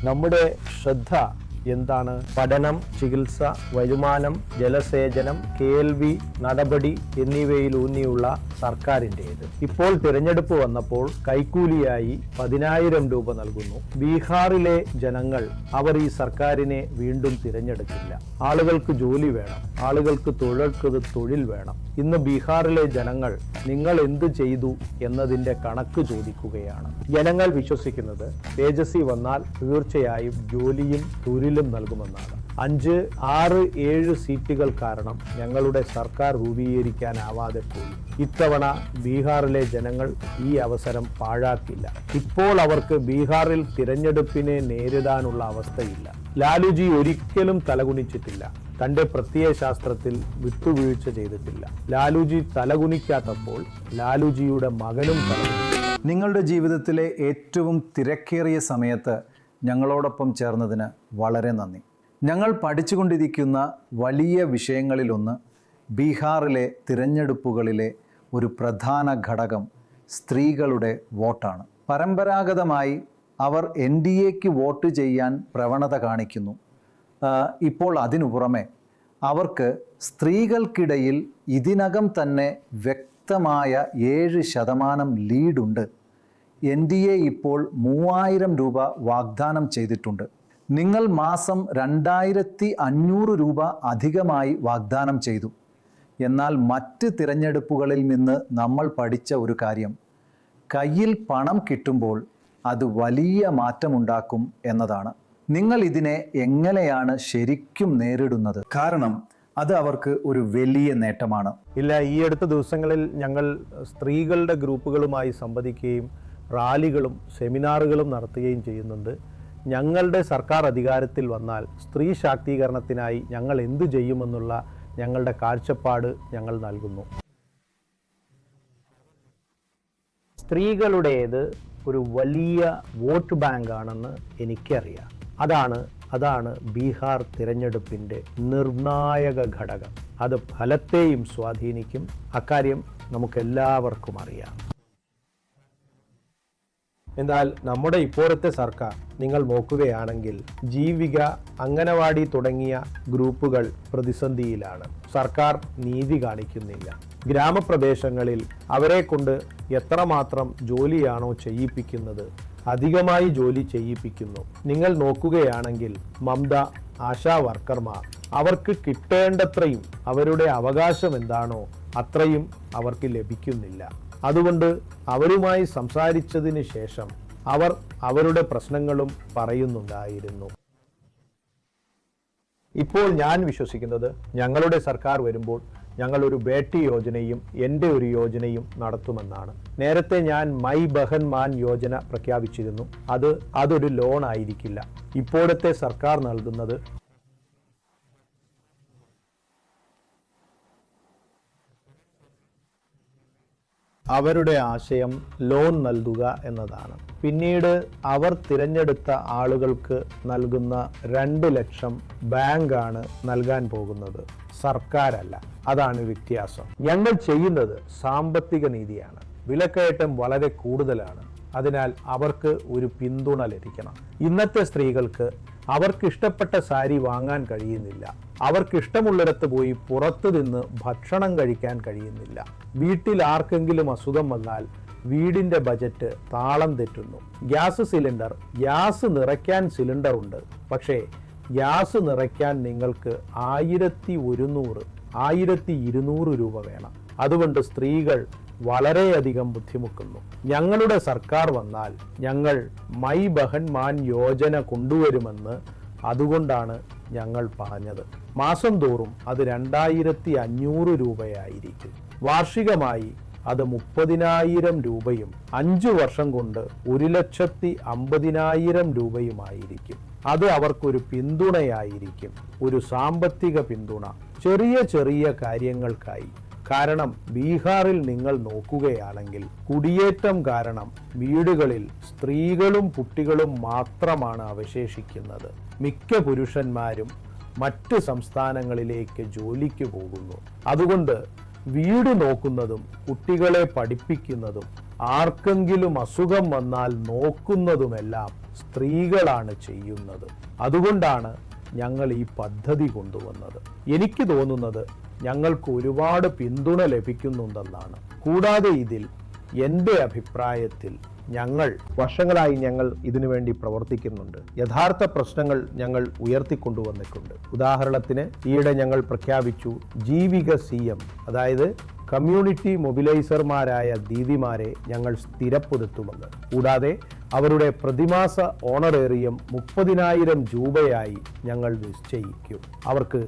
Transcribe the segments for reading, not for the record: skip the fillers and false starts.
നമ്മുടെ ശ്രദ്ധ എന്താണ്? പഠനം, ചികിത്സ, വരുമാനം, ജലസേചനം, കേൾവി, നടപടി എന്നിവയിലൂന്നിയുള്ള സർക്കാരിൻ്റേത്. ഇപ്പോൾ തിരഞ്ഞെടുപ്പ് വന്നപ്പോൾ കൈക്കൂലിയായി 10,000 രൂപ നൽകുന്നു. ബീഹാറിലെ ജനങ്ങൾ അവർ ഈ സർക്കാരിനെ വീണ്ടും തിരഞ്ഞെടുക്കില്ല. ആളുകൾക്ക് ജോലി വേണം, ആളുകൾക്ക് തൊഴിൽ വേണം. ഇന്ന് ബീഹാറിലെ ജനങ്ങൾ നിങ്ങൾ എന്ത് ചെയ്തു എന്നതിൻ്റെ കണക്ക് ചോദിക്കുകയാണ്. ജനങ്ങൾ വിശ്വസിക്കുന്നത് തേജസ്വി വന്നാൽ തീർച്ചയായും ജോലിയും തൊഴിലും നൽകുമെന്നാണ്. 5, 6, 7 സീറ്റുകൾ കാരണം ഞങ്ങളുടെ സർക്കാർ രൂപീകരിക്കാനാവാതെ പോയി. ഇത്തവണ ബീഹാറിലെ ജനങ്ങൾ ഈ അവസരം പാഴാക്കില്ല. ഇപ്പോൾ അവർക്ക് ബീഹാറിൽ തിരഞ്ഞെടുപ്പിനെ നേരിടാനുള്ള അവസ്ഥയില്ല. ലാലുജി ഒരിക്കലും തലകുനിച്ചിട്ടില്ല. തന്റെ പ്രത്യയശാസ്ത്രത്തിൽ വിട്ടുവീഴ്ച ചെയ്തിട്ടില്ല. ലാലുജി തലകുനിക്കാത്തപ്പോൾ ലാലുജിയുടെ മകനും തലകുനിച്ചു. നിങ്ങളുടെ ജീവിതത്തിലെ ഏറ്റവും തിരക്കേറിയ സമയത്ത് ഞങ്ങളോടൊപ്പം ചേർന്നതിന് വളരെ നന്ദി. ഞങ്ങൾ പഠിച്ചുകൊണ്ടിരിക്കുന്ന വലിയ വിഷയങ്ങളിലൊന്ന് ബീഹാറിലെ തിരഞ്ഞെടുപ്പുകളിലെ ഒരു പ്രധാന ഘടകം സ്ത്രീകളുടെ വോട്ടാണ്. പരമ്പരാഗതമായി അവർ NDAക്ക് വോട്ട് ചെയ്യാൻ പ്രവണത കാണിക്കുന്നു. ഇപ്പോൾ അതിനു പുറമെ അവർക്ക് സ്ത്രീകൾക്കിടയിൽ ഇതിനകം തന്നെ വ്യക്തമായ 7% ലീഡുണ്ട്. NDA ഇപ്പോൾ 3,000 രൂപ വാഗ്ദാനം ചെയ്തിട്ടുണ്ട്. നിങ്ങൾ മാസം 2,500 രൂപ അധികമായി വാഗ്ദാനം ചെയ്തു. എന്നാൽ മറ്റ് തിരഞ്ഞെടുപ്പുകളിൽ നിന്ന് നമ്മൾ പഠിച്ച ഒരു കാര്യം, കയ്യിൽ പണം കിട്ടുമ്പോൾ അത് വലിയ മാറ്റമുണ്ടാക്കും എന്നതാണ്. നിങ്ങൾ ഇതിനെ എങ്ങനെയാണ് ശരിക്കും നേരിടുന്നത്? കാരണം അത് അവർക്ക് ഒരു വലിയ നേട്ടമാണ്. ഇല്ല, ഈ അടുത്ത ദിവസങ്ങളിൽ ഞങ്ങൾ സ്ത്രീകളുടെ ഗ്രൂപ്പുകളുമായി സംവദിക്കുകയും റാലികളും സെമിനാറുകളും നടത്തുകയും ചെയ്യുന്നുണ്ട്. ഞങ്ങളുടെ സർക്കാർ അധികാരത്തിൽ വന്നാൽ സ്ത്രീ ശാക്തീകരണത്തിനായി ഞങ്ങൾ എന്തു ചെയ്യുമെന്നുള്ള ഞങ്ങളുടെ കാഴ്ചപ്പാട് ഞങ്ങൾ നൽകുന്നു. സ്ത്രീകളുടേത് ഒരു വലിയ വോട്ട് ബാങ്കാണെന്ന് എനിക്കറിയാം. അതാണ് ബീഹാർ തിരഞ്ഞെടുപ്പിൻ്റെ നിർണായക ഘടകം. അത് ഫലത്തെയും സ്വാധീനിക്കും. അക്കാര്യം നമുക്കെല്ലാവർക്കും അറിയാം. എന്നാൽ നമ്മുടെ ഇപ്പോഴത്തെ സർക്കാർ നിങ്ങൾ നോക്കുകയാണെങ്കിൽ ജീവിക, അംഗനവാടി തുടങ്ങിയ ഗ്രൂപ്പുകൾ പ്രതിസന്ധിയിലാണ്. സർക്കാർ നീതി കാണിക്കുന്നില്ല. ഗ്രാമപ്രദേശങ്ങളിൽ അവരെ കൊണ്ട് എത്രമാത്രം ജോലിയാണോ ചെയ്യിപ്പിക്കുന്നത്, അധികമായി ജോലി ചെയ്യിപ്പിക്കുന്നു. നിങ്ങൾ നോക്കുകയാണെങ്കിൽ മമത, ആശാ വർക്കർമാർ അവർക്ക് കിട്ടേണ്ടത്രയും അവരുടെ അവകാശം എന്താണോ അത്രയും അവർക്ക് ലഭിക്കുന്നില്ല. അതുകൊണ്ട് അവരുമായി സംസാരിച്ചതിന് ശേഷം അവർ അവരുടെ പ്രശ്നങ്ങളും പറയുന്നുണ്ടായിരുന്നു. ഇപ്പോൾ ഞാൻ വിശ്വസിക്കുന്നത് ഞങ്ങളുടെ സർക്കാർ വരുമ്പോൾ ഞങ്ങൾ ഒരു ബേട്ടി യോജനയും എൻ്റെ ഒരു യോജനയും നടത്തുമെന്നാണ്. നേരത്തെ ഞാൻ മൈ ബഹൻ മാൻ യോജന പ്രഖ്യാപിച്ചിരുന്നു. അതൊരു ലോൺ ആയിരിക്കില്ല. ഇപ്പോഴത്തെ സർക്കാർ നൽകുന്നത് അവരുടെ ആശയം ലോൺ നൽകുക എന്നതാണ്. പിന്നീട് അവർ തിരഞ്ഞെടുത്ത ആളുകൾക്ക് നൽകുന്ന 2 ലക്ഷം ബാങ്കാണ് നൽകാൻ പോകുന്നത്, സർക്കാരല്ല. അതാണ് വ്യത്യാസം. ഞങ്ങൾ ചെയ്യുന്നത് സാമ്പത്തിക നീതിയാണ്. വിലക്കയറ്റം വളരെ കൂടുതലാണ്. അതിനാൽ അവർക്ക് ഒരു പിന്തുണ ലഭിക്കണം. ഇന്നത്തെ സ്ത്രീകൾക്ക് അവർക്ക് ഇഷ്ടപ്പെട്ട സാരി വാങ്ങാൻ കഴിയുന്നില്ല. അവർക്ക് ഇഷ്ടമുള്ളിടത്ത് പോയി പുറത്തു നിന്ന് ഭക്ഷണം കഴിക്കാൻ കഴിയുന്നില്ല. വീട്ടിൽ ആർക്കെങ്കിലും അസുഖം വന്നാൽ വീടിൻ്റെ ബജറ്റ് താളം തെറ്റുന്നു. ഗ്യാസ് നിറയ്ക്കാൻ സിലിണ്ടർ ഉണ്ട്. പക്ഷേ ഗ്യാസ് നിറയ്ക്കാൻ നിങ്ങൾക്ക് 1,100, 1,200 രൂപ വേണം. അതുകൊണ്ട് സ്ത്രീകൾ വളരെയധികം ബുദ്ധിമുട്ടുന്നു. ഞങ്ങളുടെ സർക്കാർ വന്നാൽ ഞങ്ങൾ മൈ ബഹൻ മാൻ യോജന കൊണ്ടുവരുമെന്ന് അതുകൊണ്ടാണ് ഞങ്ങൾ പറഞ്ഞത്. മാസം തോറും അത് 2,500 രൂപയായിരിക്കും. വാർഷികമായി അത് 30,000 രൂപയും 5 വർഷം കൊണ്ട് 1,50,000 രൂപയുമായിരിക്കും. അത് അവർക്കൊരു പിന്തുണയായിരിക്കും, ഒരു സാമ്പത്തിക പിന്തുണ, ചെറിയ ചെറിയ കാര്യങ്ങൾക്കായി. കാരണം ബീഹാറിൽ നിങ്ങൾ നോക്കുകയാണെങ്കിൽ കുടിയേറ്റം കാരണം വീടുകളിൽ സ്ത്രീകളും കുട്ടികളും മാത്രമാണ് അവശേഷിക്കുന്നത്. മിക്ക പുരുഷന്മാരും മറ്റ് സംസ്ഥാനങ്ങളിലേക്ക് ജോലിക്ക് പോകുന്നു. അതുകൊണ്ട് വീട് നോക്കുന്നതും കുട്ടികളെ പഠിപ്പിക്കുന്നതും ആർക്കെങ്കിലും അസുഖം വന്നാൽ നോക്കുന്നതുമെല്ലാം സ്ത്രീകളാണ് ചെയ്യുന്നത്. അതുകൊണ്ടാണ് ഞങ്ങൾ ഈ പദ്ധതി കൊണ്ടുവന്നത്. എനിക്ക് തോന്നുന്നത് ഞങ്ങൾക്ക് ഒരുപാട് പിന്തുണ ലഭിക്കുന്നുണ്ടെന്നാണ്. കൂടാതെ ഇതിൽ എൻ്റെ അഭിപ്രായത്തിൽ വർഷങ്ങളായി ഞങ്ങൾ ഇതിനുവേണ്ടി പ്രവർത്തിക്കുന്നുണ്ട്. യഥാർത്ഥ പ്രശ്നങ്ങൾ ഞങ്ങൾ ഉയർത്തിക്കൊണ്ടുവന്നിട്ടുണ്ട്. ഉദാഹരണത്തിന് ഈയിടെ ഞങ്ങൾ പ്രഖ്യാപിച്ചു ജീവിക CM, അതായത് കമ്മ്യൂണിറ്റി മൊബിലൈസർമാരായ ദീദിമാരെ ഞങ്ങൾ സ്ഥിരപ്പെടുത്തുമെന്ന്. കൂടാതെ അവരുടെ പ്രതിമാസ ഓണറേറിയം 30,000 രൂപയായി ഞങ്ങൾ നിശ്ചയിക്കും. അവർക്ക്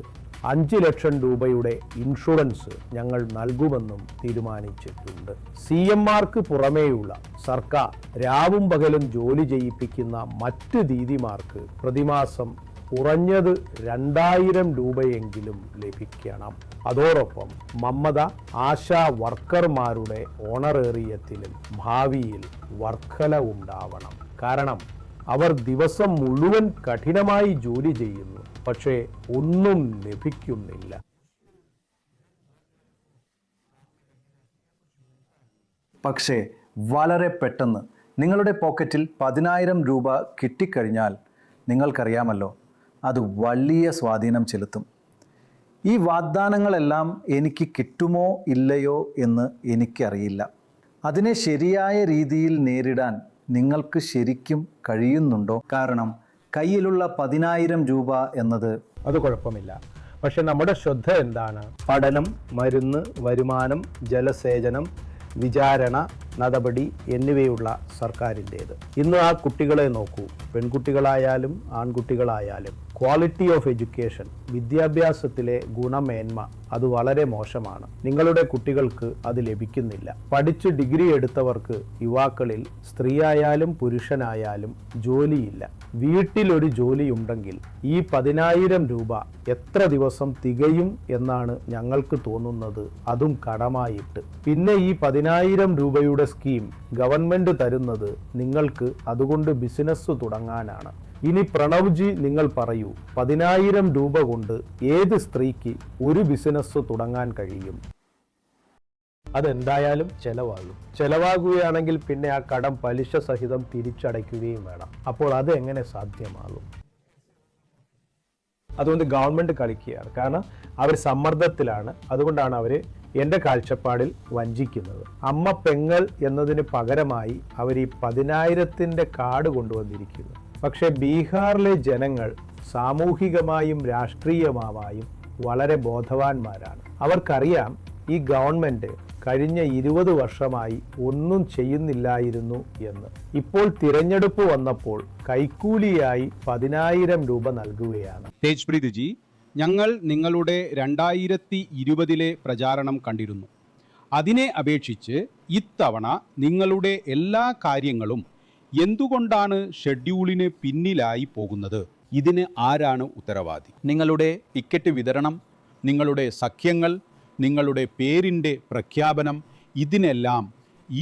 5 ലക്ഷം രൂപയുടെ ഇൻഷുറൻസ് ഞങ്ങൾ നൽകുമെന്നും തീരുമാനിച്ചിട്ടുണ്ട്. CMമാർക്ക് പുറമേയുള്ള സർക്കാർ രാവും പകലും ജോലി ചെയ്യിപ്പിക്കുന്ന മറ്റ് ദീദിമാർക്ക് പ്രതിമാസം കുറഞ്ഞത് 2,000 രൂപയെങ്കിലും ലഭിക്കണം. അതോടൊപ്പം മമത ആശാ വർക്കർമാരുടെ ഓണറേറിയത്തിലും ഭാവിയിൽ വർധന ഉണ്ടാവണം. കാരണം അവർ ദിവസം മുഴുവൻ കഠിനമായി ജോലി ചെയ്യുന്നു, പക്ഷേ ഒന്നും ലഭിക്കുന്നില്ല. പക്ഷേ വളരെ പെട്ടെന്ന് നിങ്ങളുടെ പോക്കറ്റിൽ 10,000 രൂപ കിട്ടിക്കഴിഞ്ഞാൽ നിങ്ങൾക്കറിയാമല്ലോ, അത് വലിയ സ്വാധീനം ചെലുത്തും. ഈ വാഗ്ദാനങ്ങളെല്ലാം എനിക്ക് കിട്ടുമോ ഇല്ലയോ എന്ന് എനിക്കറിയില്ല. അതിനെ ശരിയായ രീതിയിൽ നേരിടാൻ നിങ്ങൾക്ക് ശരിക്കും കഴിയുന്നുണ്ടോ? കാരണം കയ്യിലുള്ള 10,000 രൂപ എന്നത് അത് കുഴപ്പമില്ല. പക്ഷെ നമ്മുടെ ശ്രദ്ധ എന്താണ്? പഠനം, മരുന്ന്, വരുമാനം, ജലസേചനം, വിചാരണ നടപടി എന്നിവയുള്ള സർക്കാരിൻ്റേത്. ഇന്ന് ആ കുട്ടികളെ നോക്കൂ. പെൺകുട്ടികളായാലും ആൺകുട്ടികളായാലും ക്വാളിറ്റി ഓഫ് എഡ്യൂക്കേഷൻ, വിദ്യാഭ്യാസത്തിലെ ഗുണമേന്മ അത് വളരെ മോശമാണ്. നിങ്ങളുടെ കുട്ടികൾക്ക് അത് ലഭിക്കുന്നില്ല. പഠിച്ച് ഡിഗ്രി എടുത്തവർക്ക് യുവാക്കളിൽ സ്ത്രീയായാലും പുരുഷനായാലും ജോലിയില്ല. വീട്ടിലൊരു ജോലിയുണ്ടെങ്കിൽ ഈ 10,000 രൂപ എത്ര ദിവസം തികയും എന്നാണ് ഞങ്ങൾക്ക് തോന്നുന്നത്, അതും കടമായിട്ട്. പിന്നെ ഈ 10,000 രൂപയുടെ സ്കീം ഗവൺമെന്റ് തരുന്നത് നിങ്ങൾക്ക് അതുകൊണ്ട് ബിസിനസ് തുടങ്ങാനാണ്. ഇനി പ്രണവ്ജി, നിങ്ങൾ പറയൂ, 10,000 രൂപ കൊണ്ട് ഏത് സ്ത്രീക്ക് ഒരു ബിസിനസ് തുടങ്ങാൻ കഴിയും? അതെന്തായാലും ചെലവാകുകയാണെങ്കിൽ പിന്നെ ആ കടം പലിശ സഹിതം തിരിച്ചടയ്ക്കുകയും വേണം. അപ്പോൾ അത് എങ്ങനെ സാധ്യമാകും? അതുകൊണ്ട് ഗവൺമെന്റ് കളിക്കുകയാണ്. കാരണം അവർ സമ്മർദ്ദത്തിലാണ്. അതുകൊണ്ടാണ് അവർ എൻ്റെ കാഴ്ചപ്പാടിൽ വഞ്ചിക്കുന്നത്. അമ്മ പെങ്ങൾ എന്നതിന് പകരമായി അവർ ഈ 10,000-ന്റെ കാർഡ് കൊണ്ടുവന്നിരിക്കുന്നു. പക്ഷേ ബീഹാറിലെ ജനങ്ങൾ സാമൂഹികമായും രാഷ്ട്രീയമായും വളരെ ബോധവാന്മാരാണ്. അവർക്കറിയാം ഈ ഗവൺമെന്റ് കഴിഞ്ഞ 20 വർഷമായി ഒന്നും ചെയ്യുന്നില്ലായിരുന്നു എന്ന്. ഇപ്പോൾ തിരഞ്ഞെടുപ്പ് വന്നപ്പോൾ കൈക്കൂലിയായി 10,000 രൂപ നൽകുകയാണ്. തേജ്പ്രീത് ജി, ഞങ്ങൾ നിങ്ങളുടെ 2020 പ്രചാരണം കണ്ടിരുന്നു. അതിനെ അപേക്ഷിച്ച് ഇത്തവണ നിങ്ങളുടെ എല്ലാ കാര്യങ്ങളും എന്തുകൊണ്ടാണ് ഷെഡ്യൂളിന് പിന്നിലായി പോകുന്നത്? ഇതിന് ആരാണ് ഉത്തരവാദി? നിങ്ങളുടെ ടിക്കറ്റ് വിതരണം, നിങ്ങളുടെ സഖ്യങ്ങൾ, നിങ്ങളുടെ പേരിൻ്റെ പ്രഖ്യാപനം, ഇതിനെല്ലാം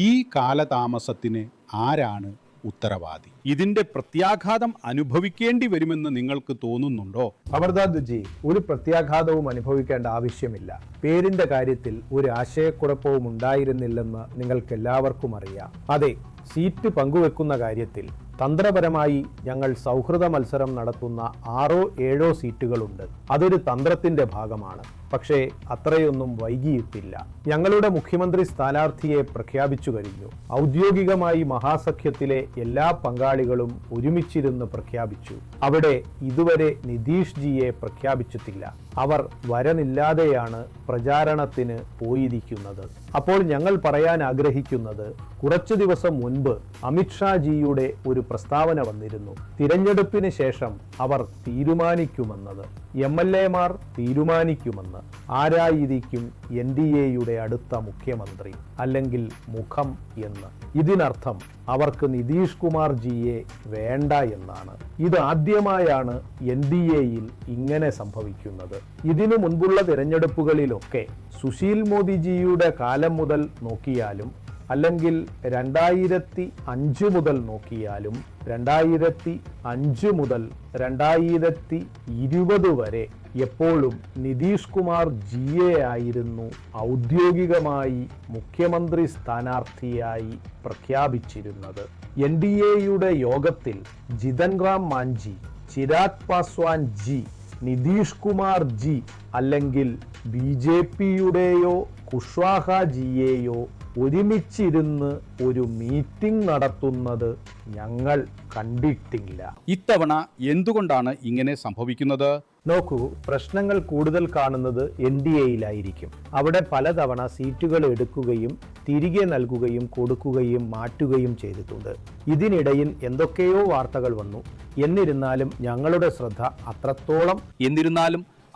ഈ കാലതാമസത്തിന് ആരാണ് ഉത്തരവാദി? ഇതിൻ്റെ പ്രത്യാഘാതം അനുഭവിക്കേണ്ടി വരുമെന്ന് നിങ്ങൾക്ക് തോന്നുന്നുണ്ടോ? അമർനാഥ് ജി, ഒരു പ്രത്യാഘാതവും അനുഭവിക്കേണ്ട ആവശ്യമില്ല. പേരിന്റെ കാര്യത്തിൽ ഒരു ആശയക്കുഴപ്പവും ഉണ്ടായിരുന്നില്ലെന്ന് നിങ്ങൾക്ക് എല്ലാവർക്കും അറിയാം. അതെ, സീറ്റ് പങ്കുവെക്കുന്ന കാര്യത്തിൽ തന്ത്രപരമായി ഞങ്ങൾ സൗഹൃദ മത്സരം നടത്തുന്ന 6-7 സീറ്റുകളുണ്ട്. അതൊരു തന്ത്രത്തിന്റെ ഭാഗമാണ്. പക്ഷേ അത്രയൊന്നും വൈകിയിട്ടില്ല. ഞങ്ങളുടെ മുഖ്യമന്ത്രി സ്ഥാനാർത്ഥിയെ പ്രഖ്യാപിച്ചു കഴിഞ്ഞു. ഔദ്യോഗികമായി മഹാസഖ്യത്തിലെ എല്ലാ പങ്കാളികളും ഒരുമിച്ചിരുന്ന് പ്രഖ്യാപിച്ചു. അവിടെ ഇതുവരെ നിതീഷ് ജിയെ പ്രഖ്യാപിച്ചിട്ടില്ല. അവർ വരനില്ലാതെയാണ് പ്രചാരണത്തിന് പോയിരിക്കുന്നത്. അപ്പോൾ ഞങ്ങൾ പറയാൻ ആഗ്രഹിക്കുന്നത്, കുറച്ചു ദിവസം മുൻപ് അമിത്ഷാ ജിയുടെ ഒരു പ്രസ്താവന വന്നിരുന്നു. തിരഞ്ഞെടുപ്പിന് ശേഷം അവർ തീരുമാനിക്കുമെന്നത്, MLA-മാർ തീരുമാനിക്കുമെന്ന്. ആരായിരിക്കും NDA-യുടെ അടുത്ത മുഖ്യമന്ത്രി അല്ലെങ്കിൽ മുഖം എന്ന്. ഇതിനർത്ഥം അവർക്ക് നിതീഷ് കുമാർ ജിയെ വേണ്ട എന്നാണ്. ഇത് ആദ്യമായാണ് NDA-യിൽ ഇങ്ങനെ സംഭവിക്കുന്നത്. ഇതിനു മുൻപുള്ള തിരഞ്ഞെടുപ്പുകളിലൊക്കെ സുശീൽ മോദിജിയുടെ കാലം മുതൽ നോക്കിയാലും അല്ലെങ്കിൽ 2005 മുതൽ നോക്കിയാലും 2005 മുതൽ 2020 വരെ എപ്പോഴും നിതീഷ് കുമാർ GA ആയിരുന്നു ഔദ്യോഗികമായി മുഖ്യമന്ത്രി സ്ഥാനാർത്ഥിയായി പ്രഖ്യാപിച്ചിരുന്നത്. NDAയുടെ യോഗത്തിൽ ജിതൻ റാം മാഞ്ചി, ചിരാഗ് പാസ്വാൻ ജി, നിതീഷ് കുമാർ ജി അല്ലെങ്കിൽ BJPയുടെയോ കുഷ്വാഹ ജിയെയോ ഒരുമിച്ചിരുന്ന് ഒരു മീറ്റിംഗ് നടത്തുന്നത് ഞങ്ങൾ കണ്ടിട്ടില്ല. ഇത്തവണ എന്തുകൊണ്ടാണ് ഇങ്ങനെ സംഭവിക്കുന്നത്? നോക്കൂ, പ്രശ്നങ്ങൾ കൂടുതൽ കാണുന്നത് NDAയിലായിരിക്കും. അവിടെ പലതവണ സീറ്റുകൾ എടുക്കുകയും തിരികെ നൽകുകയും കൊടുക്കുകയും മാറ്റുകയും ചെയ്തിട്ടുണ്ട്. ഇതിനിടയിൽ എന്തൊക്കെയോ വാർത്തകൾ വന്നു. എന്നിരുന്നാലും ഞങ്ങളുടെ ശ്രദ്ധ അത്രത്തോളം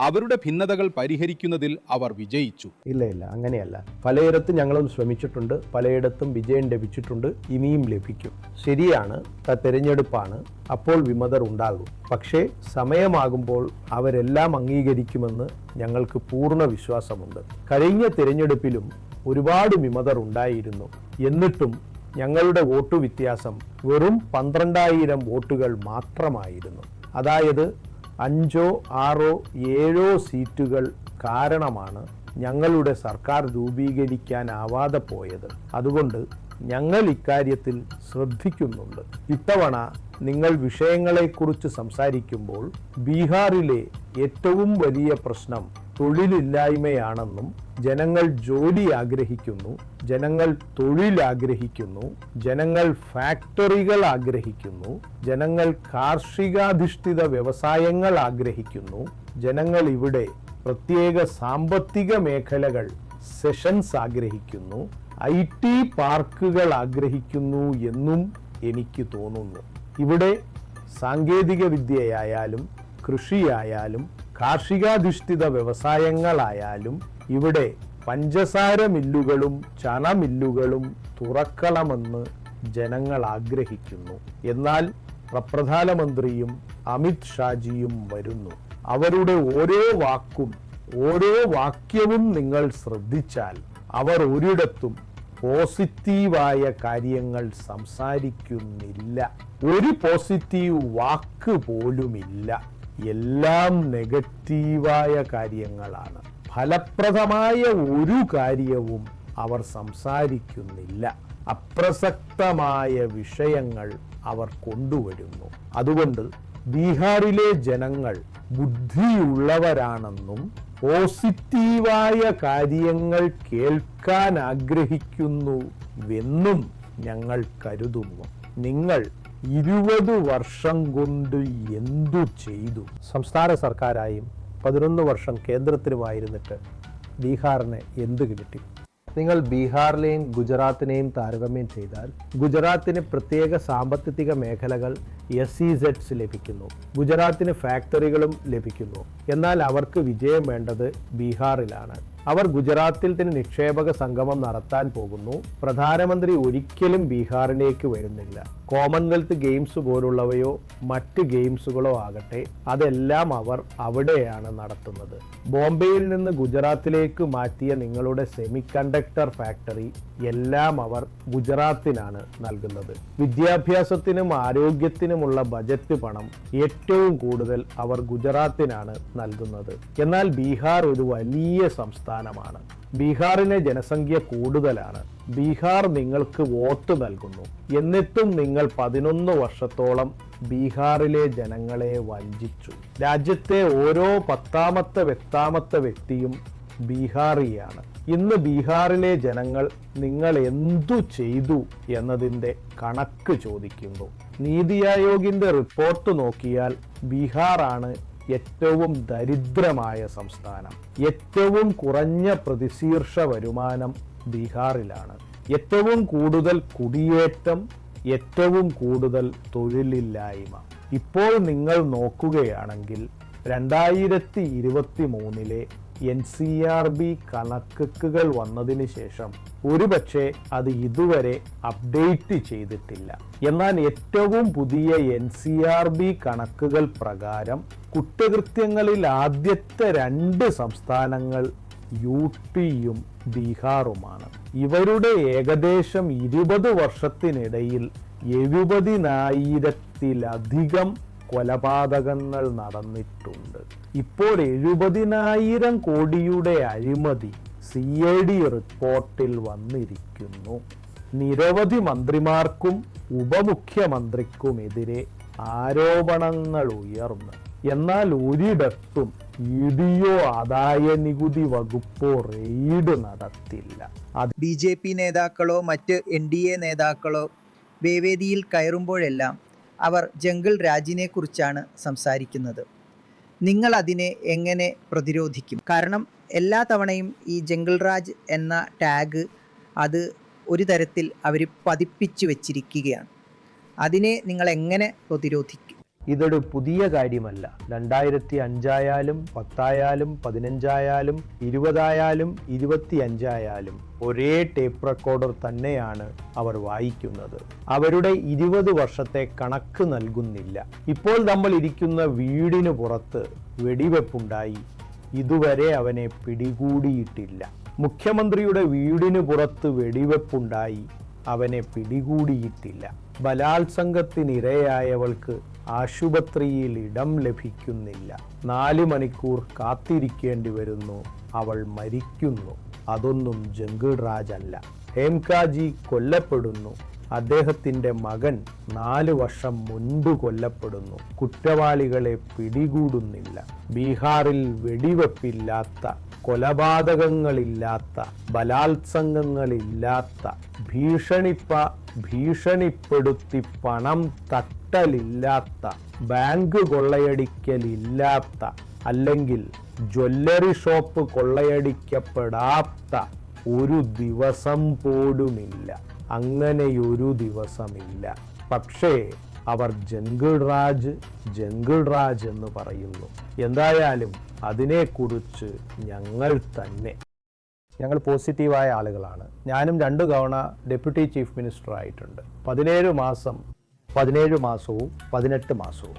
അവരുടെ ഭിന്നതകൾ പരിഹരിക്കുന്നതിൽ അവർ വിജയിച്ചു. ഇല്ല, അങ്ങനെയല്ല. പലയിടത്തും ഞങ്ങളും ശ്രമിച്ചിട്ടുണ്ട്, പലയിടത്തും വിജയം ലഭിച്ചിട്ടുണ്ട്, ഇനിയും ലഭിക്കും. ശരിയാണ്, തെരഞ്ഞെടുപ്പാണ്, അപ്പോൾ വിമതർ ഉണ്ടാകും. പക്ഷേ സമയമാകുമ്പോൾ അവരെല്ലാം അംഗീകരിക്കുമെന്ന് ഞങ്ങൾക്ക് പൂർണ്ണ വിശ്വാസമുണ്ട്. കഴിഞ്ഞ തിരഞ്ഞെടുപ്പിലും ഒരുപാട് വിമതർ ഉണ്ടായിരുന്നു. എന്നിട്ടും ഞങ്ങളുടെ വോട്ട് വ്യത്യാസം വെറും 12,000 വോട്ടുകൾ മാത്രമായിരുന്നു. അതായത് 5, 6, 7 സീറ്റുകൾ കാരണമാണ് ഞങ്ങളുടെ സർക്കാർ രൂപീകരിക്കാനാവാതെ പോയത്. അതുകൊണ്ട് ഞങ്ങൾ ഇക്കാര്യത്തിൽ ശ്രദ്ധിക്കുന്നുണ്ട്. ഇത്തവണ നിങ്ങൾ വിഷയങ്ങളെക്കുറിച്ച് സംസാരിക്കുമ്പോൾ ബീഹാറിലെ ഏറ്റവും വലിയ പ്രശ്നം തൊഴിലില്ലായ്മയാണെന്നും ജനങ്ങൾ ജോലി ആഗ്രഹിക്കുന്നു, ജനങ്ങൾ തൊഴിൽ ആഗ്രഹിക്കുന്നു, ജനങ്ങൾ ഫാക്ടറികൾ ആഗ്രഹിക്കുന്നു, ജനങ്ങൾ കാർഷികാധിഷ്ഠിത വ്യവസായങ്ങൾ ആഗ്രഹിക്കുന്നു, ജനങ്ങൾ ഇവിടെ പ്രത്യേക സാമ്പത്തിക മേഖലകൾ സെഷൻസ് ആഗ്രഹിക്കുന്നു, IT പാർക്കുകൾ ആഗ്രഹിക്കുന്നു എന്നും എനിക്ക് തോന്നുന്നു. ഇവിടെ സാങ്കേതിക വിദ്യയായാലും കൃഷിയായാലും കാർഷികാധിഷ്ഠിത വ്യവസായങ്ങളായാലും ഇവിടെ പഞ്ചസാര മില്ലുകളും ചണ മില്ലുകളും തുറക്കണമെന്ന് ജനങ്ങൾ ആഗ്രഹിക്കുന്നു. എന്നാൽ പ്രധാനമന്ത്രിയും അമിത് ഷാജിയും വരുന്നു. അവരുടെ ഓരോ വാക്കും ഓരോ വാക്യവും നിങ്ങൾ ശ്രദ്ധിച്ചാൽ അവർ ഒരിടത്തും പോസിറ്റീവായ കാര്യങ്ങൾ സംസാരിക്കുന്നില്ല. ഒരു പോസിറ്റീവ് വാക്ക് പോലുമില്ല. എല്ലാം നെഗറ്റീവായ കാര്യങ്ങളാണ്. ഫലപ്രദമായ ഒരു കാര്യവും അവർ സംസാരിക്കുന്നില്ല. അപ്രസക്തമായ വിഷയങ്ങൾ അവർ കൊണ്ടുവരുന്നു. അതുകൊണ്ട് ബീഹാറിലെ ജനങ്ങൾ ബുദ്ധിയുള്ളവരാണെന്നും പോസിറ്റീവായ കാര്യങ്ങൾ കേൾക്കാൻ ആഗ്രഹിക്കുന്നുവെന്നും ഞങ്ങൾ കരുതുന്നു. നിങ്ങൾ 20 വർഷം കൊണ്ട് എന്തു ചെയ്തു? സംസ്ഥാന സർക്കാരായും 11 വർഷം കേന്ദ്രത്തിലുമായിരുന്നിട്ട് ബീഹാറിന് എന്ത് കിട്ടി? നിങ്ങൾ ബീഹാറിലെയും ഗുജറാത്തിനെയും താരതമ്യം ചെയ്താൽ ഗുജറാത്തിന് പ്രത്യേക സാമ്പത്തിക മേഖലകൾ SEZs ലഭിക്കുന്നു, ഗുജറാത്തിന് ഫാക്ടറികളും ലഭിക്കുന്നു. എന്നാൽ അവർക്ക് വിജയം വേണ്ടത് ബീഹാറിലാണ്. അവർ ഗുജറാത്തിൽ തന്നെ നിക്ഷേപക സംഗമം നടത്താൻ പോകുന്നു. പ്രധാനമന്ത്രി ഒരിക്കലും ബീഹാറിലേക്ക് വരുന്നില്ല. കോമൺവെൽത്ത് ഗെയിംസ് പോലുള്ളവയോ മറ്റ് ഗെയിംസുകളോ ആകട്ടെ, അതെല്ലാം അവർ അവിടെയാണ് നടത്തുന്നത്. ബോംബെയിൽ നിന്ന് ഗുജറാത്തിലേക്ക് മാറ്റിയ നിങ്ങളുടെ സെമി കണ്ടക്ടർ ഫാക്ടറി എല്ലാം അവർ ഗുജറാത്തിനാണ് നൽകുന്നത്. വിദ്യാഭ്യാസത്തിനും ആരോഗ്യത്തിനുമുള്ള ബജറ്റ് പണം ഏറ്റവും കൂടുതൽ അവർ ഗുജറാത്തിനാണ് നൽകുന്നത്. എന്നാൽ ബീഹാർ ഒരു വലിയ സംസ്ഥാനമാണ്. ബീഹാറിലെ ജനസംഖ്യ കൂടുതലാണ്. ബീഹാർ നിങ്ങൾക്ക് വോട്ട് നൽകുന്നു. എന്നിട്ടും നിങ്ങൾ 11 വർഷത്തോളം ബീഹാറിലെ ജനങ്ങളെ വഞ്ചിച്ചു. രാജ്യത്തെ ഓരോ 10ാമത്തെ വ്യക്തിയും ബീഹാറിയാണ്. ഇന്ന് ബീഹാറിലെ ജനങ്ങൾ നിങ്ങൾ എന്തു ചെയ്തു എന്നതിൻ്റെ കണക്ക് ചോദിക്കുന്നു. നീതി ആയോഗിന്റെ റിപ്പോർട്ട് നോക്കിയാൽ ബീഹാറാണ് ഏറ്റവും ദരിദ്രമായ സംസ്ഥാനം. ഏറ്റവും കുറഞ്ഞ പ്രതിശീർഷ വരുമാനം ബീഹാറിലാണ്. ഏറ്റവും കൂടുതൽ കുടിയേറ്റം, ഏറ്റവും കൂടുതൽ തൊഴിലില്ലായ്മ. ഇപ്പോൾ നിങ്ങൾ നോക്കുകയാണെങ്കിൽ 2023 NCRB കണക്കുകൾ വന്നതിന് ശേഷം ഒരുപക്ഷെ അത് ഇതുവരെ അപ്ഡേറ്റ് ചെയ്തിട്ടില്ല. എന്നാൽ ഏറ്റവും പുതിയ NCRB കണക്കുകൾ പ്രകാരം കുറ്റകൃത്യങ്ങളിൽ ആദ്യത്തെ 2 സംസ്ഥാനങ്ങൾ UPയും ബീഹാറുമാണ്. ഇവരുടെ ഏകദേശം 20 വർഷത്തിനിടയിൽ 70,000-ത്തിലധികം കൊലപാതകങ്ങൾ നടന്നിട്ടുണ്ട്. ഇപ്പോൾ 70,000 കോടിയുടെ അഴിമതി CID റിപ്പോർട്ടിൽ വന്നിരിക്കുന്നു. നിരവധി മന്ത്രിമാർക്കും ഉപമുഖ്യമന്ത്രിക്കുമെതിരെ ആരോപണങ്ങൾ ഉയർന്നു. എന്നാൽ ഒരിടത്തും ഇഡിയോ ആദായ നികുതി വകുപ്പോ റെയ്ഡ് നടത്തില്ല. BJP നേതാക്കളോ മറ്റ് NDA നേതാക്കളോ വേദിയിൽ കയറുമ്പോഴെല്ലാം അവർ ജംഗിൾ രാജിനെ കുറിച്ചാണ് സംസാരിക്കുന്നത്. നിങ്ങൾ അതിനെ എങ്ങനെ പ്രതിരോധിക്കും? കാരണം എല്ലാ തവണയും ഈ ജംഗിൾ രാജ് എന്ന ടാഗ് അത് ഒരു തരത്തിൽ അവർ പതിപ്പിച്ചു വെച്ചിരിക്കുകയാണ്. അതിനെ നിങ്ങൾ എങ്ങനെ പ്രതിരോധിക്കും? ഇതൊരു പുതിയ കാര്യമല്ല. 2005 ആയാലും 10 ആയാലും 15 ആയാലും 20 ആയാലും 25 ആയാലും ഒരേ ടേപ്പ് റെക്കോർഡർ തന്നെയാണ് അവർ വായിക്കുന്നത്. അവരുടെ 20 വർഷത്തെ കണക്ക് നൽകുന്നില്ല. ഇപ്പോൾ നമ്മൾ ഇരിക്കുന്ന വീടിന് പുറത്ത് വെടിവെപ്പുണ്ടായി, ഇതുവരെ അവനെ പിടികൂടിയിട്ടില്ല. മുഖ്യമന്ത്രിയുടെ വീടിന് പുറത്ത് വെടിവെപ്പുണ്ടായി, അവനെ പിടികൂടിയിട്ടില്ല. ബലാത്സംഗത്തിനിരയായവൾക്ക് ആശുപത്രിയിൽ ഇടം ലഭിക്കുന്നില്ല. 4 മണിക്കൂർ കാത്തിരിക്കേണ്ടി വരുന്നു, അവൾ മരിക്കുന്നു. അതൊന്നും ജംഗിൾ രാജ് അല്ല. ഹേംകാജി കൊല്ലപ്പെടുന്നു. അദ്ദേഹത്തിൻ്റെ മകൻ 4 വർഷം മുൻപ് കൊല്ലപ്പെടുന്നു. കുറ്റവാളികളെ പിടികൂടുന്നില്ല. ബീഹാറിൽ വെടിവെപ്പില്ലാത്ത, കൊലപാതകങ്ങളില്ലാത്ത, ബലാത്സംഗങ്ങളില്ലാത്ത, ഭീഷണിപ്പെടുത്തി പണം തട്ടലില്ലാത്ത, ബാങ്ക് കൊള്ളയടിക്കലില്ലാത്ത, അല്ലെങ്കിൽ ജ്വല്ലറി ഷോപ്പ് കൊള്ളയടിക്കപ്പെടാത്ത ഒരു ദിവസം പോലുമില്ല. അങ്ങനെയൊരു ദിവസമില്ല. പക്ഷേ അവർ ജംഗിൾ രാജ് എന്ന് പറയുന്നു. എന്തായാലും അതിനെക്കുറിച്ച് ഞങ്ങൾ പോസിറ്റീവായ ആളുകളാണ്. ഞാനും 2 തവണ ഡെപ്യൂട്ടി ചീഫ് മിനിസ്റ്റർ ആയിട്ടുണ്ട്. 17 മാസവും 18 മാസവും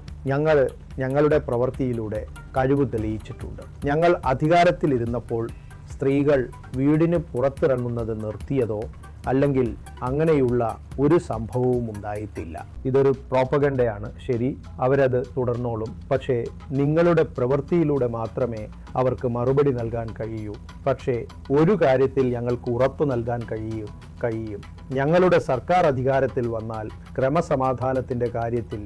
ഞങ്ങളുടെ പ്രവൃത്തിയിലൂടെ കഴിവ് തെളിയിച്ചിട്ടുണ്ട്. ഞങ്ങൾ അധികാരത്തിലിരുന്നപ്പോൾ സ്ത്രീകൾ വീടിന് പുറത്തിറങ്ങുന്നത് നിർത്തിയതോ അല്ലെങ്കിൽ അങ്ങനെയുള്ള ഒരു സംഭവവും ഉണ്ടായിട്ടില്ല. ഇതൊരു പ്രോപ്പഗണ്ടയാണ്. ശരി, അവരത് തുടർന്നോളും. പക്ഷേ നിങ്ങളുടെ പ്രവൃത്തിയിലൂടെ മാത്രമേ അവർക്ക് മറുപടി നൽകാൻ കഴിയൂ. പക്ഷേ ഒരു കാര്യത്തിൽ ഞങ്ങൾക്ക് ഉറപ്പ് നൽകാൻ കഴിയും. ഞങ്ങളുടെ സർക്കാർ അധികാരത്തിൽ വന്നാൽ ക്രമസമാധാനത്തിൻ്റെ കാര്യത്തിൽ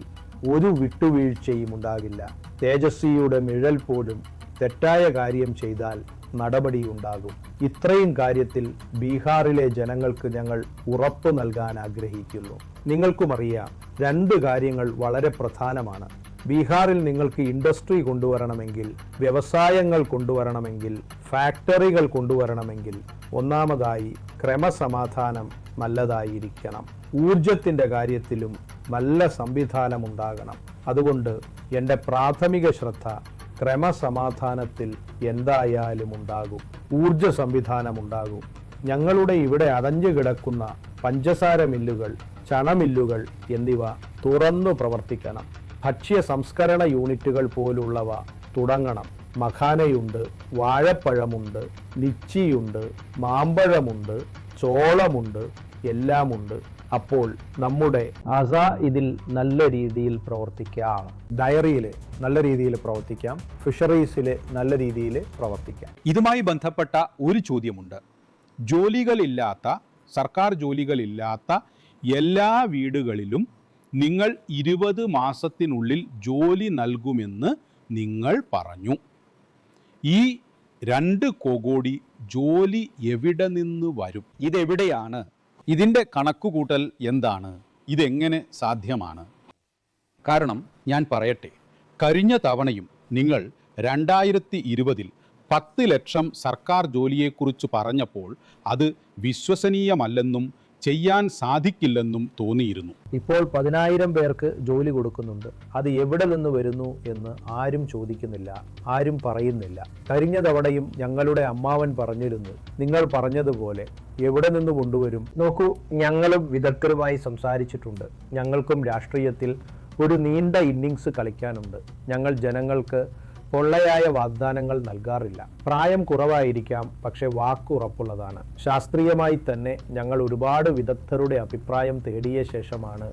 ഒരു വിട്ടുവീഴ്ചയും ഉണ്ടാകില്ല. തേജസ്വിയുടെ നിഴൽ പോലും തെറ്റായ കാര്യം ചെയ്താൽ നടപടിയുണ്ടാകും. ഇത്രയും കാര്യത്തിൽ ബീഹാറിലെ ജനങ്ങൾക്ക് ഞങ്ങൾ ഉറപ്പ് നൽകാൻ ആഗ്രഹിക്കുന്നു. നിങ്ങൾക്കുമറിയാം, 2 കാര്യങ്ങൾ വളരെ പ്രധാനമാണ്. ബീഹാറിൽ നിങ്ങൾക്ക് ഇൻഡസ്ട്രി കൊണ്ടുവരണമെങ്കിൽ, വ്യവസായങ്ങൾ കൊണ്ടുവരണമെങ്കിൽ, ഫാക്ടറികൾ കൊണ്ടുവരണമെങ്കിൽ ഒന്നാമതായി ക്രമസമാധാനം നല്ലതായിരിക്കണം. ഊർജത്തിൻ്റെ കാര്യത്തിലും നല്ല സംവിധാനം ഉണ്ടാകണം. അതുകൊണ്ട് എൻ്റെ പ്രാഥമിക ശ്രദ്ധ ക്രമസമാധാനത്തിൽ എന്തായാലും ഉണ്ടാകും. ഊർജ സംവിധാനം ഉണ്ടാകും. ഞങ്ങളുടെ ഇവിടെ അടഞ്ഞു കിടക്കുന്ന പഞ്ചസാര മില്ലുകൾ, ചണമില്ലുകൾ എന്നിവ തുറന്നു പ്രവർത്തിക്കണം. ഭക്ഷ്യ സംസ്കരണ യൂണിറ്റുകൾ പോലുള്ളവ തുടങ്ങണം. മഖാനയുണ്ട്, വാഴപ്പഴമുണ്ട്, ലിച്ചിയുണ്ട്, മാമ്പഴമുണ്ട്, ചോളമുണ്ട്, എല്ലാമുണ്ട്. അപ്പോൾ നമ്മുടെ ഇതിൽ നല്ല രീതിയിൽ പ്രവർത്തിക്കാം. ഡയറിയിൽ നല്ല രീതിയിൽ പ്രവർത്തിക്കാം. ഫിഷറീസിൽ നല്ല രീതിയിൽ പ്രവർത്തിക്കാം. ഇതുമായി ബന്ധപ്പെട്ട ഒരു ചോദ്യമുണ്ട്. സർക്കാർ ജോലികളില്ലാത്ത എല്ലാ വീടുകളിലും നിങ്ങൾ 20 മാസത്തിനുള്ളിൽ ജോലി നൽകുമെന്ന് നിങ്ങൾ പറഞ്ഞു. ഈ 2 കോടി ജോലി എവിടെ നിന്ന് വരും? ഇതെവിടെയാണ്? ഇതിൻ്റെ കണക്കുകൂട്ടൽ എന്താണ്? ഇതെങ്ങനെ സാധ്യമാണ്? കാരണം ഞാൻ പറയട്ടെ, കഴിഞ്ഞ തവണയും നിങ്ങൾ 2020 10 ലക്ഷം സർക്കാർ ജോലിയെക്കുറിച്ച് പറഞ്ഞപ്പോൾ അത് വിശ്വസനീയമല്ലെന്നും ചെയ്യാൻ സാധിക്കില്ലെന്നും തോന്നിയിരുന്നു. ഇപ്പോൾ 10,000 പേർക്ക് ജോലി കൊടുക്കുന്നുണ്ട്. അത് എവിടെ നിന്ന് വരുന്നു എന്ന് ആരും ചോദിക്കുന്നില്ല, ആരും പറയുന്നില്ല. കഴിഞ്ഞ തവണയും ഞങ്ങളുടെ അമ്മാവൻ പറഞ്ഞിരുന്നു, നിങ്ങൾ പറഞ്ഞതുപോലെ എവിടെ നിന്ന് കൊണ്ടുവരും? നോക്കൂ, ഞങ്ങളും വിദഗ്ധരുമായി സംസാരിച്ചിട്ടുണ്ട്. ഞങ്ങൾക്കും രാഷ്ട്രീയത്തിൽ ഒരു നീണ്ട ഇന്നിങ്സ് കളിക്കാനുണ്ട്. ഞങ്ങൾ ജനങ്ങൾക്ക് പൊള്ളയായ വാഗ്ദാനങ്ങൾ നൽകാറില്ല. പ്രായം കുറവായിരിക്കാം, പക്ഷെ വാക്ക് ഉറപ്പുള്ളതാണ്. ശാസ്ത്രീയമായി തന്നെ ഞങ്ങൾ ഒരുപാട് വിദഗ്ധരുടെ അഭിപ്രായം തേടിയ ശേഷമാണ്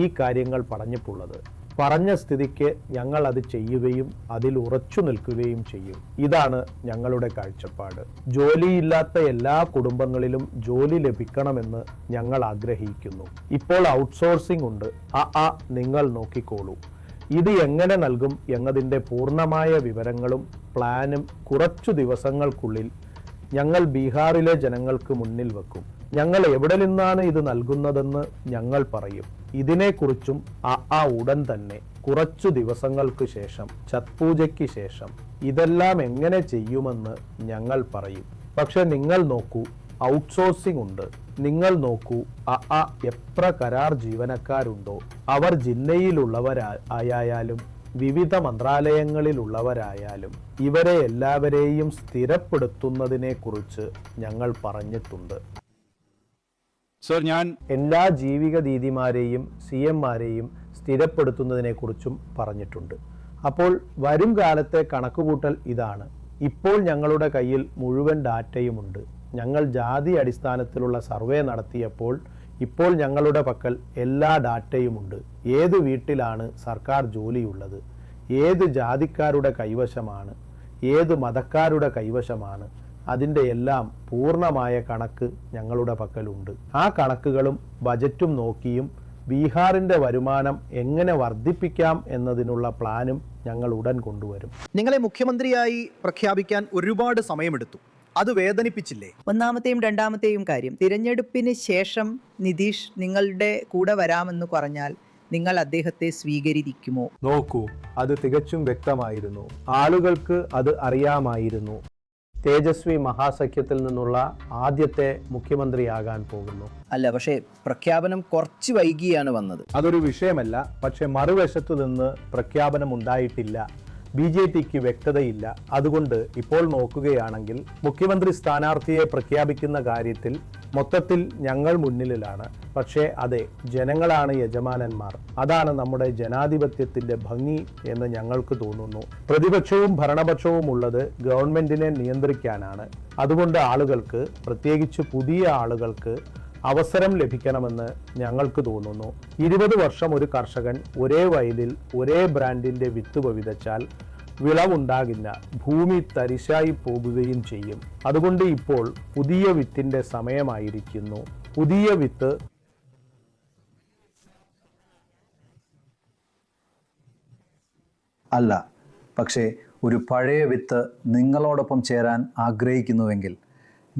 ഈ കാര്യങ്ങൾ പറഞ്ഞിട്ടുള്ളത്. പറഞ്ഞ സ്ഥിതിക്ക് ഞങ്ങൾ അത് ചെയ്യുകയും അതിൽ ഉറച്ചു നിൽക്കുകയും ചെയ്യും. ഇതാണ് ഞങ്ങളുടെ കാഴ്ചപ്പാട്. ജോലിയില്ലാത്ത എല്ലാ കുടുംബങ്ങളിലും ജോലി ലഭിക്കണമെന്ന് ഞങ്ങൾ ആഗ്രഹിക്കുന്നു. ഇപ്പോൾ ഔട്ട്സോഴ്സിംഗ് ഉണ്ട്. നിങ്ങൾ നോക്കിക്കോളൂ. ഇത് എങ്ങനെ നൽകും എന്നതിൻ്റെ പൂർണ്ണമായ വിവരങ്ങളും പ്ലാനും കുറച്ചു ദിവസങ്ങൾക്കുള്ളിൽ ഞങ്ങൾ ബീഹാറിലെ ജനങ്ങൾക്ക് മുന്നിൽ വെക്കും. ഞങ്ങൾ എവിടെ നിന്നാണ് ഇത് നൽകുന്നതെന്ന് ഞങ്ങൾ പറയും. ഇതിനെക്കുറിച്ചും ഉടൻ തന്നെ കുറച്ചു ദിവസങ്ങൾക്ക് ശേഷം, ഛത് പൂജയ്ക്ക് ശേഷം ഇതെല്ലാം എങ്ങനെ ചെയ്യുമെന്ന് ഞങ്ങൾ പറയും. പക്ഷെ നിങ്ങൾ നോക്കൂ, ഔട്ട്സോഴ്സിംഗ് ഉണ്ട്. നിങ്ങൾ നോക്കൂ, എത്ര കരാർ ജീവനക്കാരുണ്ടോ, അവർ ജില്ലയിലുള്ളവരായാലും വിവിധ മന്ത്രാലയങ്ങളിലുള്ളവരായാലും ഇവരെ എല്ലാവരെയും സ്ഥിരപ്പെടുത്തുന്നതിനെക്കുറിച്ച് ഞങ്ങൾ പറഞ്ഞിട്ടുണ്ട്. സർ, ഞാൻ എല്ലാ ജീവിക ദീദിമാരെയും CMമാരെയും സ്ഥിരപ്പെടുത്തുന്നതിനെക്കുറിച്ചും പറഞ്ഞിട്ടുണ്ട്. അപ്പോൾ വരും കാലത്തെ കണക്കുകൂട്ടൽ ഇതാണ്. ഇപ്പോൾ ഞങ്ങളുടെ കയ്യിൽ മുഴുവൻ ഡാറ്റയുമുണ്ട്. ഞങ്ങൾ ജാതി അടിസ്ഥാനത്തിലുള്ള സർവേ നടത്തിയപ്പോൾ ഇപ്പോൾ ഞങ്ങളുടെ പക്കൽ എല്ലാ ഡാറ്റയുമുണ്ട്. ഏത് വീട്ടിലാണ് സർക്കാർ ജോലിയുള്ളത്, ഏത് ജാതിക്കാരുടെ കൈവശമാണ്, ഏത് മതക്കാരുടെ കൈവശമാണ്, അതിൻ്റെ എല്ലാം പൂർണ്ണമായ കണക്ക് ഞങ്ങളുടെ പക്കലുണ്ട്. ആ കണക്കുകളും ബജറ്റും നോക്കിയും ബീഹാറിൻ്റെ വരുമാനം എങ്ങനെ വർദ്ധിപ്പിക്കാം എന്നതിനുള്ള പ്ലാനും ഞങ്ങൾ ഉടൻ കൊണ്ടുവരും. നിങ്ങളെ മുഖ്യമന്ത്രിയായി പ്രഖ്യാപിക്കാൻ ഒരുപാട് സമയമെടുത്തു. അത് വേദനിപ്പിച്ചില്ലേ? ഒന്നാമത്തെയും രണ്ടാമത്തെയും കാര്യം, തിരഞ്ഞെടുപ്പിന് ശേഷം നിതീഷ് നിങ്ങളുടെ കൂടെ വരാമെന്ന് പറഞ്ഞാൽ നിങ്ങൾ അദ്ദേഹത്തെ സ്വീകരിക്കുമോ? നോക്കൂ, അത് തികച്ചും വ്യക്തമായിരുന്നു. ആളുകൾക്ക് അത് അറിയാമായിരുന്നു. തേജസ്വി മഹാസഖ്യത്തിൽ നിന്നുള്ള ആദ്യത്തെ മുഖ്യമന്ത്രിയാകാൻ പോകുന്നു. അല്ല, പക്ഷേ പ്രഖ്യാപനം കുറച്ച് വൈകിയാണ് വന്നത്. അതൊരു വിഷയമല്ല. പക്ഷെ മറുവശത്തു നിന്ന് പ്രഖ്യാപനം ഉണ്ടായിട്ടില്ല. BJPക്ക് വ്യക്തതയില്ല. അതുകൊണ്ട് ഇപ്പോൾ നോക്കുകയാണെങ്കിൽ മുഖ്യമന്ത്രി സ്ഥാനാർത്ഥിയെ പ്രഖ്യാപിക്കുന്ന കാര്യത്തിൽ മൊത്തത്തിൽ ഞങ്ങൾ മുന്നിലാണ്. പക്ഷേ അതെ, ജനങ്ങളാണ് യജമാനന്മാർ. അതാണ് നമ്മുടെ ജനാധിപത്യത്തിന്റെ ഭംഗി എന്ന് ഞങ്ങൾക്ക് തോന്നുന്നു. പ്രതിപക്ഷവും ഭരണപക്ഷവും ഉള്ളത് ഗവൺമെന്റിനെ നിയന്ത്രിക്കാനാണ്. അതുകൊണ്ട് ആളുകൾക്ക്, പ്രത്യേകിച്ച് പുതിയ ആളുകൾക്ക് അവസരം ലഭിക്കണമെന്ന് ഞങ്ങൾക്ക് തോന്നുന്നു. 20 വർഷം ഒരു കർഷകൻ ഒരേ വയലിൽ ഒരേ ബ്രാൻഡിന്റെ വിത്ത് വിതച്ചാൽ വിളവുണ്ടാകില്ല, ഭൂമി തരിശായി പോകുകയും ചെയ്യും. അതുകൊണ്ട് ഇപ്പോൾ പുതിയ വിത്തിന്റെ സമയമായിരിക്കുന്നു. പുതിയ വിത്ത് അല്ല, പക്ഷേ ഒരു പഴയ വിത്ത് നിങ്ങളോടൊപ്പം ചേരാൻ ആഗ്രഹിക്കുന്നുവെങ്കിൽ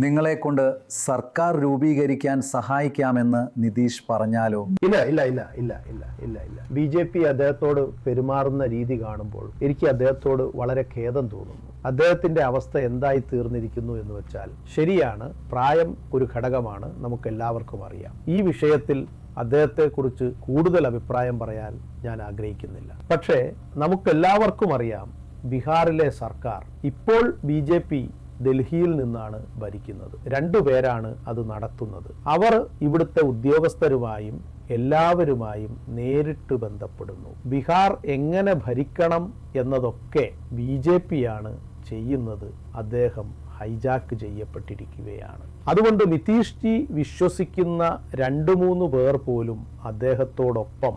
നിങ്ങളെ കൊണ്ട് സർക്കാർ രൂപീകരിക്കാൻ സഹായിക്കാമെന്ന് നിതീഷ് പറഞ്ഞാലോ? ഇല്ല. BJP അദ്ദേഹത്തോട് പെരുമാറുന്ന രീതി കാണുമ്പോൾ എനിക്ക് അദ്ദേഹത്തോട് വളരെ ഖേദം തോന്നുന്നു. അദ്ദേഹത്തിന്റെ അവസ്ഥ എന്തായി തീർന്നിരിക്കുന്നു എന്ന് വെച്ചാൽ, ശരിയാണ്, പ്രായം ഒരു ഘടകമാണ്, നമുക്കെല്ലാവർക്കും അറിയാം. ഈ വിഷയത്തിൽ അദ്ദേഹത്തെക്കുറിച്ച് കൂടുതൽ അഭിപ്രായം പറയാൻ ഞാൻ ആഗ്രഹിക്കുന്നില്ല. പക്ഷേ നമുക്കെല്ലാവർക്കും അറിയാം, ബീഹാറിലെ സർക്കാർ ഇപ്പോൾ BJP ഡൽഹിയിൽ നിന്നാണ് ഭരിക്കുന്നത്. 2 പേരാണ് അത് നടത്തുന്നത്. അവർ ഇവിടുത്തെ ഉദ്യോഗസ്ഥരുമായും എല്ലാവരുമായും നേരിട്ട് ബന്ധപ്പെടുന്നു. ബീഹാർ എങ്ങനെ ഭരിക്കണം എന്നതൊക്കെ BJPയാണ് ചെയ്യുന്നത്. അദ്ദേഹം ഹൈജാക്ക് ചെയ്യപ്പെട്ടിരിക്കുകയാണ്. അതുകൊണ്ട് നിതീഷ് ജി വിശ്വസിക്കുന്ന 2-3 പേർ പോലും അദ്ദേഹത്തോടൊപ്പം.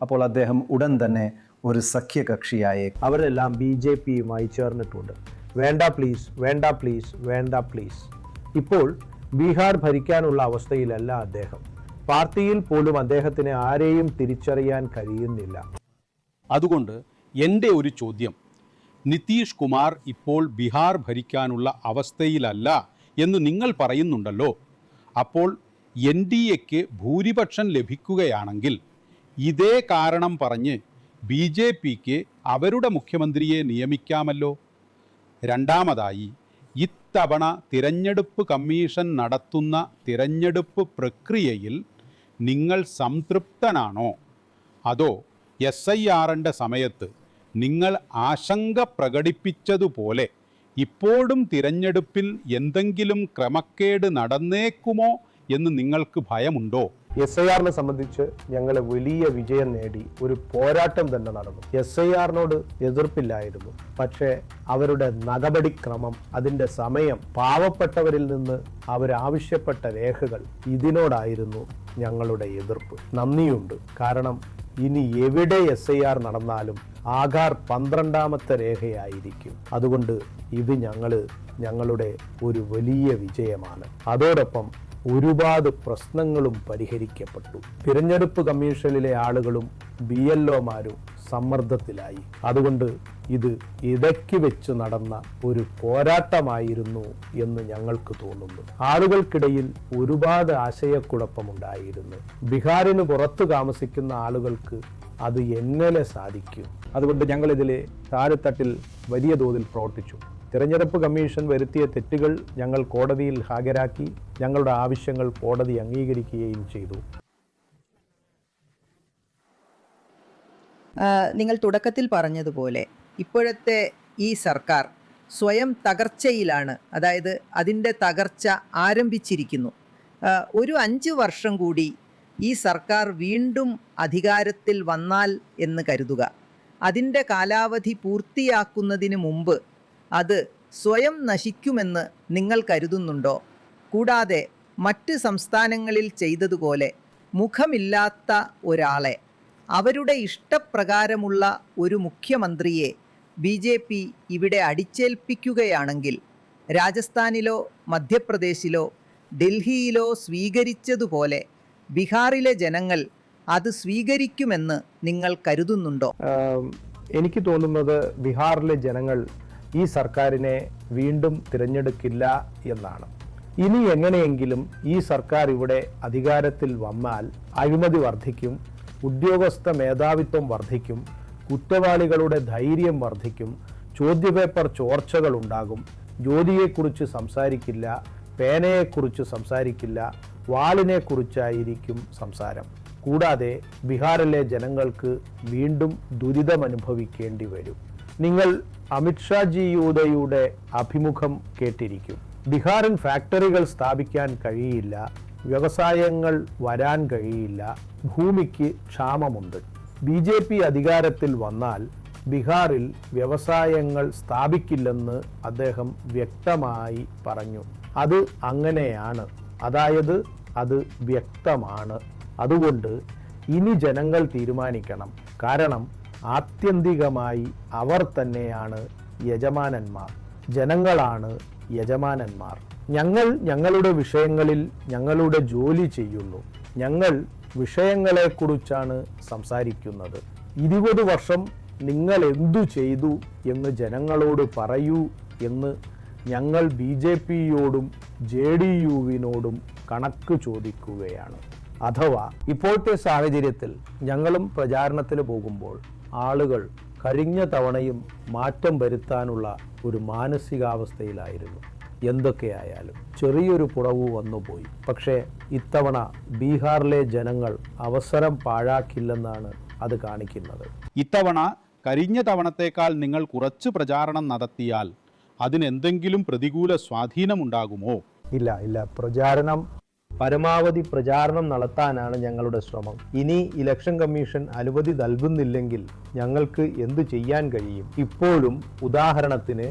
അപ്പോൾ അദ്ദേഹം ഉടൻ തന്നെ ഒരു സഖ്യകക്ഷിയായേ. അവരെല്ലാം BJPയുമായി ചേർന്നിട്ടുണ്ട്. വേണ്ട പ്ലീസ്. ഇപ്പോൾ ബീഹാർ ഭരിക്കാനുള്ള അവസ്ഥയിലല്ല അദ്ദേഹം. പാർട്ടിയിൽ പോലും അദ്ദേഹത്തിന് ആരെയും തിരിച്ചറിയാൻ കഴിയുന്നില്ല. അതുകൊണ്ട് എൻ്റെ ഒരു ചോദ്യം, നിതീഷ് കുമാർ ഇപ്പോൾ ബീഹാർ ഭരിക്കാനുള്ള അവസ്ഥയിലല്ല എന്ന് നിങ്ങൾ പറയുന്നുണ്ടല്ലോ. അപ്പോൾ NDAക്ക് ഭൂരിപക്ഷം ലഭിക്കുകയാണെങ്കിൽ ഇതേ കാരണം പറഞ്ഞ് BJPക്ക് അവരുടെ മുഖ്യമന്ത്രിയെ നിയമിക്കാമല്ലോ. രണ്ടാമതായി, ഇത്തവണ തിരഞ്ഞെടുപ്പ് കമ്മീഷൻ നടത്തുന്ന തിരഞ്ഞെടുപ്പ് പ്രക്രിയയിൽ നിങ്ങൾ സംതൃപ്തനാണോ? അതോ SIRന്റെ സമയത്ത് നിങ്ങൾ ആശങ്ക പ്രകടിപ്പിച്ചതുപോലെ ഇപ്പോഴും തിരഞ്ഞെടുപ്പിൽ എന്തെങ്കിലും ക്രമക്കേട് നടന്നേക്കുമോ എന്ന് നിങ്ങൾക്ക് ഭയമുണ്ടോ? SIR സംബന്ധിച്ച് ഞങ്ങൾ വലിയ വിജയം നേടി. ഒരു പോരാട്ടം തന്നെ നടന്നു. SIR എതിർപ്പില്ലായിരുന്നു. പക്ഷേ അവരുടെ നടപടിക്രമം, അതിൻ്റെ സമയം, പാവപ്പെട്ടവരിൽ നിന്ന് അവരാവശ്യപ്പെട്ട രേഖകൾ, ഇതിനോടായിരുന്നു ഞങ്ങളുടെ എതിർപ്പ്. നന്ദിയുണ്ട്. കാരണം ഇനി എവിടെ SIR നടന്നാലും ആധാർ 12ാമത്തെ രേഖയായിരിക്കും. അതുകൊണ്ട് ഇത് ഞങ്ങളുടെ ഒരു വലിയ വിജയമാണ്. അതോടൊപ്പം ഒരുപാട് പ്രശ്നങ്ങളും പരിഹരിക്കപ്പെട്ടു. തിരഞ്ഞെടുപ്പ് കമ്മീഷനിലെ ആളുകളും BLOമാരും സമ്മർദ്ദത്തിലായി. അതുകൊണ്ട് ഇത് ഇടയ്ക്ക് വെച്ച് നടന്ന ഒരു പോരാട്ടമായിരുന്നു എന്ന് ഞങ്ങൾക്ക് തോന്നുന്നു. ആളുകൾക്കിടയിൽ ഒരുപാട് ആശയക്കുഴപ്പമുണ്ടായിരുന്നു. ബീഹാറിന് പുറത്ത് താമസിക്കുന്ന ആളുകൾക്ക് അത് എങ്ങനെ സാധിക്കും? അതുകൊണ്ട് ഞങ്ങളിതിൽ താഴെത്തട്ടിൽ വലിയ തോതിൽ പ്രവർത്തിച്ചു. തിരഞ്ഞെടുപ്പ് കമ്മീഷൻ വരുത്തിയ തെറ്റുകൾ ഞങ്ങൾ കോടതിയിൽ ഹാജരാക്കി. ഞങ്ങളുടെ ആവശ്യങ്ങൾ കോടതി അംഗീകരിക്കുകയും ചെയ്തു. നിങ്ങൾ തുടക്കത്തിൽ പറഞ്ഞതുപോലെ ഇപ്പോഴത്തെ ഈ സർക്കാർ സ്വയം തകർച്ചയിലാണ്. അതായത് അതിൻ്റെ തകർച്ച ആരംഭിച്ചിരിക്കുന്നു. ഒരു 5 വർഷം കൂടി ഈ സർക്കാർ വീണ്ടും അധികാരത്തിൽ വന്നാൽ എന്ന് കരുതുക. അതിൻ്റെ കാലാവധി പൂർത്തിയാക്കുന്നതിന് മുമ്പ് അത് സ്വയം നശിക്കുമെന്ന് നിങ്ങൾ കരുതുന്നുണ്ടോ? കൂടാതെ മറ്റ് സംസ്ഥാനങ്ങളിൽ ചെയ്തതുപോലെ മുഖമില്ലാത്ത ഒരാളെ, അവരുടെ ഇഷ്ടപ്രകാരമുള്ള ഒരു മുഖ്യമന്ത്രിയെ BJP ഇവിടെ അടിച്ചേൽപ്പിക്കുകയാണെങ്കിൽ രാജസ്ഥാനിലോ മധ്യപ്രദേശിലോ ഡൽഹിയിലോ സ്വീകരിച്ചതുപോലെ ബീഹാറിലെ ജനങ്ങൾ അത് സ്വീകരിക്കുമെന്ന് നിങ്ങൾ കരുതുന്നുണ്ടോ? എനിക്ക് തോന്നുന്നത് ബീഹാറിലെ ജനങ്ങൾ ഈ സർക്കാരിനെ വീണ്ടും തിരഞ്ഞെടുക്കില്ല എന്നാണ്. ഇനി എങ്ങനെയെങ്കിലും ഈ സർക്കാർ ഇവിടെ അധികാരത്തിൽ വന്നാൽ അഴിമതി വർദ്ധിക്കും, ഉദ്യോഗസ്ഥ മേധാവിത്വം വർദ്ധിക്കും, കുറ്റവാളികളുടെ ധൈര്യം വർദ്ധിക്കും, ചോദ്യപേപ്പർ ചോർച്ചകൾ ഉണ്ടാകും, ജ്യോതിയെക്കുറിച്ച് സംസാരിക്കില്ല, പേനയെക്കുറിച്ച് സംസാരിക്കില്ല, വാളിനെക്കുറിച്ചായിരിക്കും സംസാരം. കൂടാതെ ബീഹാറിലെ ജനങ്ങൾക്ക് വീണ്ടും ദുരിതമനുഭവിക്കേണ്ടി വരും. നിങ്ങൾ അമിത്ഷാജിയുടെ അഭിമുഖം കേട്ടിരിക്കും. ബീഹാറിൽ ഫാക്ടറികൾ സ്ഥാപിക്കാൻ കഴിയില്ല, വ്യവസായങ്ങൾ വരാൻ കഴിയില്ല, ഭൂമിക്ക് ക്ഷാമമുണ്ട്. BJP അധികാരത്തിൽ വന്നാൽ ബീഹാറിൽ വ്യവസായങ്ങൾ സ്ഥാപിക്കില്ലെന്ന് അദ്ദേഹം വ്യക്തമായി പറഞ്ഞു. അത് അങ്ങനെയാണ്, അതായത് അത് വ്യക്തമാണ്. അതുകൊണ്ട് ഇനി ജനങ്ങൾ തീരുമാനിക്കണം. കാരണം ആത്യന്തികമായി അവർ തന്നെയാണ് യജമാനന്മാർ. ജനങ്ങളാണ് യജമാനന്മാർ. ഞങ്ങൾ ഞങ്ങളുടെ വിഷയങ്ങളിൽ ഞങ്ങളുടെ ജോലി ചെയ്യുന്നു. ഞങ്ങൾ വിഷയങ്ങളെക്കുറിച്ചാണ് സംസാരിക്കുന്നത്. 20 വർഷം നിങ്ങൾ എന്തു ചെയ്തു എന്ന് ജനങ്ങളോട് പറയൂ എന്ന് ഞങ്ങൾ BJPയോടും JDUവിനോടും കണക്ക് ചോദിക്കുകയാണ്. അഥവാ ഇപ്പോഴത്തെ സാഹചര്യത്തിൽ ഞങ്ങളും പ്രചാരണത്തിന് പോകുമ്പോൾ ആളുകൾ കഴിഞ്ഞ തവണയും മാറ്റം വരുത്താനുള്ള ഒരു മാനസികാവസ്ഥയിലായിരുന്നു. എന്തൊക്കെയായാലും ചെറിയൊരു പുറവ് വന്നുപോയി. പക്ഷേ ഇത്തവണ ബീഹാറിലെ ജനങ്ങൾ അവസരം പാഴാക്കില്ലെന്നാണ് അത് കാണിക്കുന്നത്. ഇത്തവണ കഴിഞ്ഞ തവണത്തേക്കാൾ നിങ്ങൾ കുറച്ച് പ്രചാരണം നടത്തിയാൽ അതിനെന്തെങ്കിലും പ്രതികൂല സ്വാധീനമുണ്ടാകുമോ? ഇല്ല. പരമാവധി പ്രചാരണം നടത്താനാണ് ഞങ്ങളുടെ ശ്രമം. ഇനി ഇലക്ഷൻ കമ്മീഷൻ അനുമതി നൽകുന്നില്ലെങ്കിൽ ഞങ്ങൾക്ക് എന്തു ചെയ്യാൻ കഴിയും? ഇപ്പോഴും ഉദാഹരണത്തിന്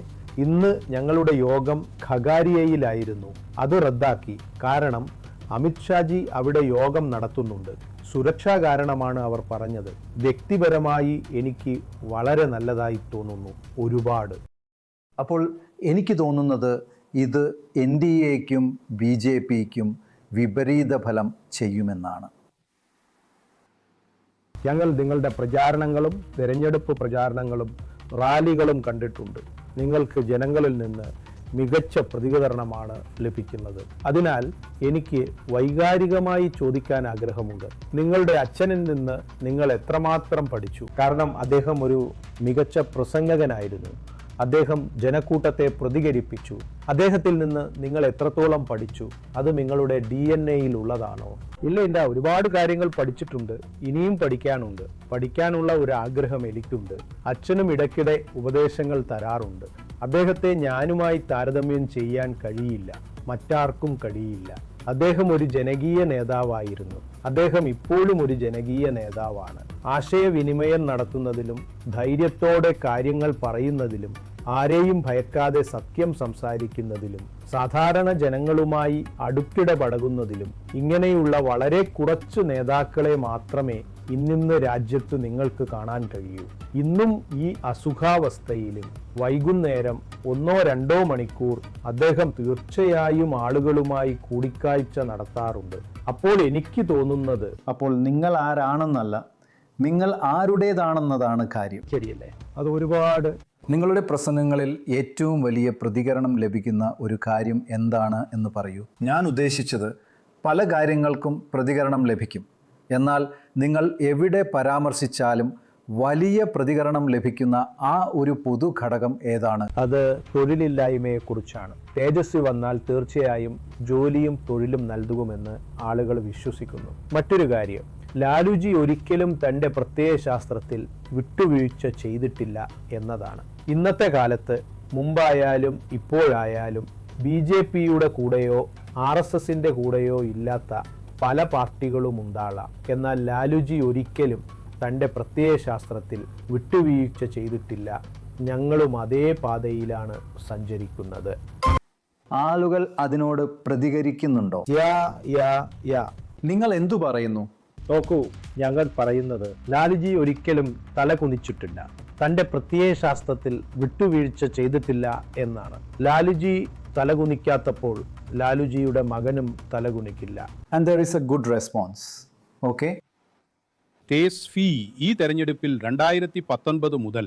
ഇന്ന് ഞങ്ങളുടെ യോഗം ഖഗാരിയയിലായിരുന്നു. അത് റദ്ദാക്കി. കാരണം അമിത്ഷാജി അവിടെ യോഗം നടത്തുന്നുണ്ട്. സുരക്ഷാ കാരണമാണ് അവർ പറഞ്ഞത്. വ്യക്തിപരമായി എനിക്ക് വളരെ നല്ലതായി തോന്നുന്നു, ഒരുപാട്. അപ്പോൾ എനിക്ക് തോന്നുന്നത് ഇത് NDAയ്ക്കും BJPയ്ക്കും വിപരീത ഫലം ചെയ്യുമെന്നാണ്. ഞങ്ങൾ നിങ്ങളുടെ പ്രചാരണങ്ങളും തിരഞ്ഞെടുപ്പ് പ്രചാരണങ്ങളും റാലികളും കണ്ടിട്ടുണ്ട്. നിങ്ങൾക്ക് ജനങ്ങളിൽ നിന്ന് മികച്ച പ്രതികരണമാണ് ലഭിക്കുന്നത്. അതിനാൽ എനിക്ക് വൈകാരികമായി ചോദിക്കാൻ ആഗ്രഹമുണ്ട്, നിങ്ങളുടെ അച്ഛനിൽ നിന്ന് നിങ്ങൾ എത്രമാത്രം പഠിച്ചു? കാരണം അദ്ദേഹം ഒരു മികച്ച പ്രസംഗകനായിരുന്നു. അദ്ദേഹം ജനക്കൂട്ടത്തെ പ്രതികരിപ്പിച്ചു. അദ്ദേഹത്തിൽ നിന്ന് നിങ്ങൾ എത്രത്തോളം പഠിച്ചു? അത് നിങ്ങളുടെ DNA-യിൽ ഉള്ളതാണോ? ഇല്ല, ഒരുപാട് കാര്യങ്ങൾ പഠിച്ചിട്ടുണ്ട്. ഇനിയും പഠിക്കാനുണ്ട്. പഠിക്കാനുള്ള ഒരു ആഗ്രഹം എനിക്കുണ്ട്. അച്ഛനും ഇടയ്ക്കിടെ ഉപദേശങ്ങൾ തരാറുണ്ട്. അദ്ദേഹത്തെ ഞാനുമായി താരതമ്യം ചെയ്യാൻ കഴിയില്ല, മറ്റാർക്കും കഴിയില്ല. അദ്ദേഹം ഒരു ജനകീയ നേതാവായിരുന്നു. അദ്ദേഹം ഇപ്പോഴും ഒരു ജനകീയ നേതാവാണ്. ആശയവിനിമയം നടത്തുന്നതിലും ധൈര്യത്തോടെ കാര്യങ്ങൾ പറയുന്നതിലും ആരെയും ഭയക്കാതെ സത്യം സംസാരിക്കുന്നതിലും സാധാരണ ജനങ്ങളുമായി അടുത്തിടപഴകുന്നതിലും ഇങ്ങനെയുള്ള വളരെ കുറച്ചു നേതാക്കളെ മാത്രമേ ഇന്നിന്ന് രാജ്യത്ത് നിങ്ങൾക്ക് കാണാൻ കഴിയൂ. ഇന്നും ഈ അസുഖാവസ്ഥയിലും വൈകുന്നേരം 1-2 മണിക്കൂർ അദ്ദേഹം തീർച്ചയായും ആളുകളുമായി കൂടിക്കാഴ്ച നടത്താറുണ്ട്. അപ്പോൾ എനിക്ക് തോന്നുന്നത്, അപ്പോൾ നിങ്ങൾ ആരാണെന്നല്ല, നിങ്ങൾ ആരുടേതാണെന്നതാണ് കാര്യം. ശരിയല്ലേ? അത് ഒരുപാട് നിങ്ങളുടെ പ്രസംഗങ്ങളിൽ ഏറ്റവും വലിയ പ്രതികരണം ലഭിക്കുന്ന ഒരു കാര്യം എന്താണ് എന്ന് പറയൂ. ഞാൻ ഉദ്ദേശിച്ചത് പല കാര്യങ്ങൾക്കും പ്രതികരണം ലഭിക്കും, എന്നാൽ നിങ്ങൾ എവിടെ പരാമർശിച്ചാലും വലിയ പ്രതികരണം ലഭിക്കുന്ന ആ ഒരു പൊതു ഘടകം ഏതാണ്? അത് തൊഴിലില്ലായ്മയെക്കുറിച്ചാണ്. തേജസ്വി വന്നാൽ തീർച്ചയായും ജോലിയും തൊഴിലും നൽകുമെന്ന് ആളുകൾ വിശ്വസിക്കുന്നു. മറ്റൊരു കാര്യം, ലാലുജി ഒരിക്കലും തൻ്റെ പ്രത്യയശാസ്ത്രത്തിൽ വിട്ടുവീഴ്ച ചെയ്തിട്ടില്ല എന്നതാണ്. ഇന്നത്തെ കാലത്ത് മുമ്പായാലും ഇപ്പോഴായാലും BJPയുടെ കൂടെയോ RSSന്റെ കൂടെയോ ഇല്ലാത്ത പല പാർട്ടികളും ഉണ്ടാകാം. എന്നാൽ ലാലുജി ഒരിക്കലും തൻ്റെ പ്രത്യയശാസ്ത്രത്തിൽ വിട്ടുവീഴ്ച ചെയ്തിട്ടില്ല. ഞങ്ങളും അതേ പാതയിലാണ് സഞ്ചരിക്കുന്നത്. ആളുകൾ അതിനോട് പ്രതികരിക്കുന്നുണ്ടോ? നിങ്ങൾ എന്തു പറയുന്നു? നോക്കൂ, ഞങ്ങൾ പറയുന്നത് ലാലുജി ഒരിക്കലും തലകുനിച്ചിട്ടില്ല, തൻ്റെ പ്രത്യയശാസ്ത്രത്തിൽ വിട്ടുവീഴ്ച ചെയ്തിട്ടില്ല എന്നാണ്. ലാലുജി തലകുനിക്കാത്തപ്പോൾ ലാലുജിയുടെ മകനും തലകുനിക്കില്ല. And there is a good response. Okay. Tejashwi, ഈ തെരഞ്ഞെടുപ്പിൽ 2019 മുതൽ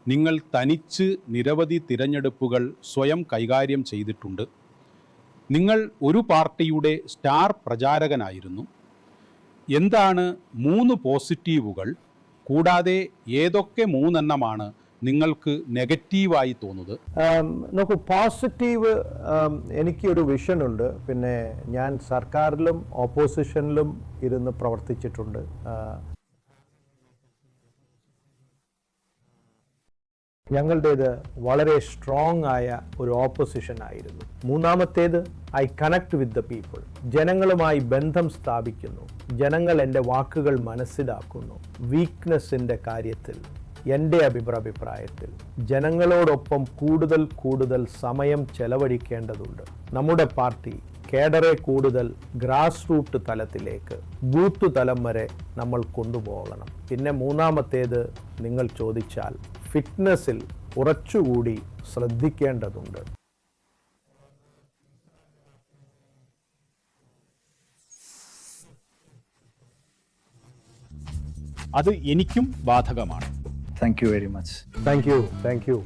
നിങ്ങൾ തനിച്ച് നിരവധി തിരഞ്ഞെടുപ്പുകൾ സ്വയം കൈകാര്യം ചെയ്തിട്ടുണ്ട്. നിങ്ങൾ ഒരു പാർട്ടിയുടെ സ്റ്റാർ പ്രചാരകനായിരുന്നു. എന്താണ് 3 പോസിറ്റീവുകൾ, കൂടാതെ ഏതൊക്കെ 3 എണ്ണമാണ് നിങ്ങൾക്ക് നെഗറ്റീവായി തോന്നുന്നത്? നോക്കൂ, പോസിറ്റീവ്, എനിക്കൊരു വിഷനുണ്ട്. പിന്നെ ഞാൻ സർക്കാരിലും ഓപ്പോസിഷനിലും ഇരുന്ന് പ്രവർത്തിച്ചിട്ടുണ്ട്. ഞങ്ങളുടേത് വളരെ സ്ട്രോങ് ആയ ഒരു ഓപ്പോസിഷൻ ആയിരുന്നു. മൂന്നാമത്തേത്, I connect with the people. ജനങ്ങളുമായി ബന്ധം സ്ഥാപിക്കുന്നു. ജനങ്ങൾ എൻ്റെ വാക്കുകൾ മനസ്സിലാക്കുന്നു. വീക്ക്നെസ്സിൻ്റെ കാര്യത്തിൽ എൻ്റെ അഭിപ്രായത്തിൽ ജനങ്ങളോടൊപ്പം കൂടുതൽ സമയം ചെലവഴിക്കേണ്ടതുണ്ട്. നമ്മുടെ പാർട്ടി കേഡറെ കൂടുതൽ ഗ്രാസ് റൂട്ട് തലത്തിലേക്ക്, ബൂത്ത് തലം വരെ നമ്മൾ കൊണ്ടുപോകണം. പിന്നെ മൂന്നാമത്തേത്, നിങ്ങൾ ചോദിച്ചാൽ ഫിറ്റ്നസ്സിൽ കുറച്ചുകൂടി ശ്രദ്ധിക്കേണ്ടതുണ്ട്. അത് എനിക്കും ബാധകമാണ്. Thank you very much. Thank you.